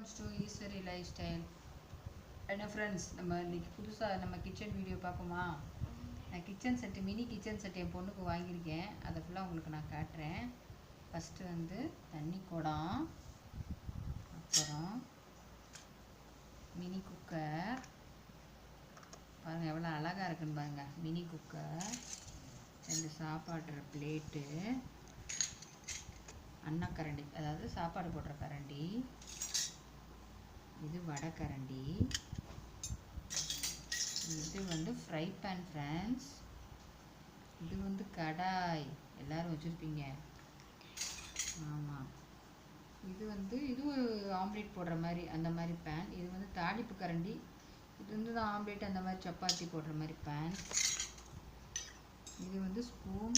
Welcomes to Eswari life style. என்ன friends, நம்ம இன்றைக்கி புதுசாக நம்ம கிச்சன் வீடியோ பார்ப்போமா? நான் kitchen set, mini kitchen set என் பொண்ணுக்கு வாங்கியிருக்கேன். அதை ஃபுல்லாக உங்களுக்கு நான் காட்டுறேன். ஃபஸ்ட்டு வந்து தண்ணி குடம், அப்புறம் மினி குக்கர் பாருங்கள் எவ்வளோ அழகாக இருக்குன்னு பாருங்கள். மினி குக்கர், 2 சாப்பாடுற பிளேட்டு, அன்னக்கரண்டி அதாவது சாப்பாடு போடுற கரண்டி, இது வடை கரண்டி, இது வந்து ஃப்ரை பேன் ஃப்ரெண்ட்ஸ், இது வந்து கடாய் எல்லோரும் வச்சுருப்பீங்க. ஆமாம், இது வந்து இது ஆம்லேட் போடுற மாதிரி அந்த மாதிரி பேன். இது வந்து தாளிப்பு கரண்டி, இது வந்து தான் ஆம்லேட் அந்த மாதிரி சப்பாத்தி போடுற மாதிரி பேன். இது வந்து ஸ்பூன்,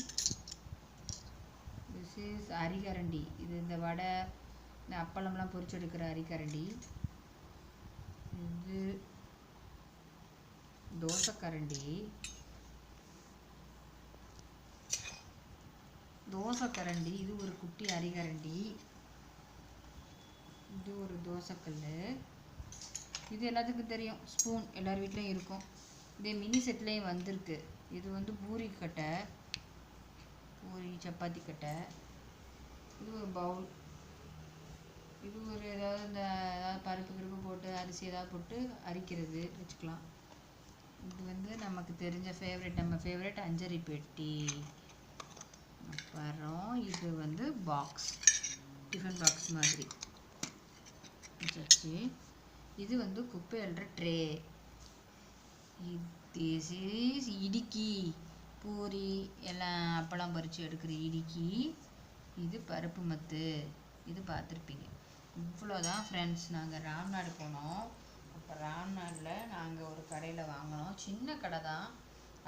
திஸ் இஸ் அரிகரண்டி, இது இந்த வடை இந்த அப்பளம்லாம் பொரிச்சு எடுக்கிற அரிக்கரண்டி. இது தோசைக்கரண்டி, இது ஒரு குட்டி அரிகரண்டி. இது ஒரு தோசைக்கல். இது எல்லாத்துக்கும் தெரியும், ஸ்பூன் எல்லார் வீட்லேயும் இருக்கும். இதே மினி செட்லேயும் வந்திருக்கு. இது வந்து பூரி கட்டை, பூரி சப்பாத்தி கட்டை. இது ஒரு பவுல், இது ஒரு ஏதாவது இந்த ஏதாவது பருப்பு கிருப்பு போட்டு அரிசி ஏதாவது போட்டு அரிக்கிறது வச்சுக்கலாம். இது வந்து நமக்கு தெரிஞ்ச நம்ம ஃபேவரட் அஞ்சரி பெட்டி. அப்புறம் இது வந்து பாக்ஸ், டிஃபன் பாக்ஸ் மாதிரி வச்சு. இது வந்து குப்பை அள்ளுற ட்ரே. இது இடுக்கி, பூரி எல்லாம் அப்பளம் பறித்து எடுக்கிற இடுக்கி. இது பருப்பு மத்து, இது பார்த்துருப்பீங்க. இவ்வளோதான் ஃப்ரெண்ட்ஸ். நாங்கள் ராம்நாடு போனோம். அப்போ ராம்நாடில் நாங்கள் ஒரு கடையில் வாங்கினோம். சின்ன கடை தான்,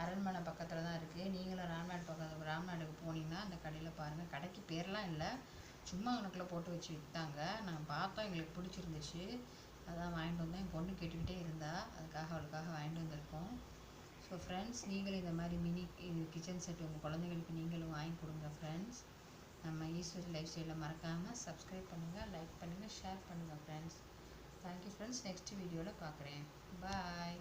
அரண்மனை பக்கத்தில் தான் இருக்குது. நீங்களும் ராம்நாடுக்கு போனீங்கன்னா அந்த கடையில் பாருங்கள். கடைக்கு பேர்லாம் இல்லை, சும்மா கணக்கில் போட்டு வச்சு விற்றாங்க. நாங்கள் பார்த்தோம், எங்களுக்கு பிடிச்சிருந்துச்சு, அதான் வாங்கிட்டு வந்தோம். என் பொண்ணு கேட்டுக்கிட்டே இருந்தா, அவளுக்காக வாங்கிட்டு வந்திருக்கோம். ஸோ ஃப்ரெண்ட்ஸ், நீங்களும் இந்த மாதிரி மினி கிச்சன் செட் உங்கள் குழந்தைங்களுக்கு நீங்களும் வாங்கி கொடுங்க ஃப்ரெண்ட்ஸ். நம்ம ஈஸ்வரி லைஃப் ஸ்டைலில் மறக்காமல் சப்ஸ்கிரைப் பண்ணுங்கள், லைக் பண்ணுங்கள், ஷேர் பண்ணுங்கள் ஃப்ரெண்ட்ஸ். Thank you friends. நெக்ஸ்ட் வீடியோவில் பார்க்குறேன். பாய்.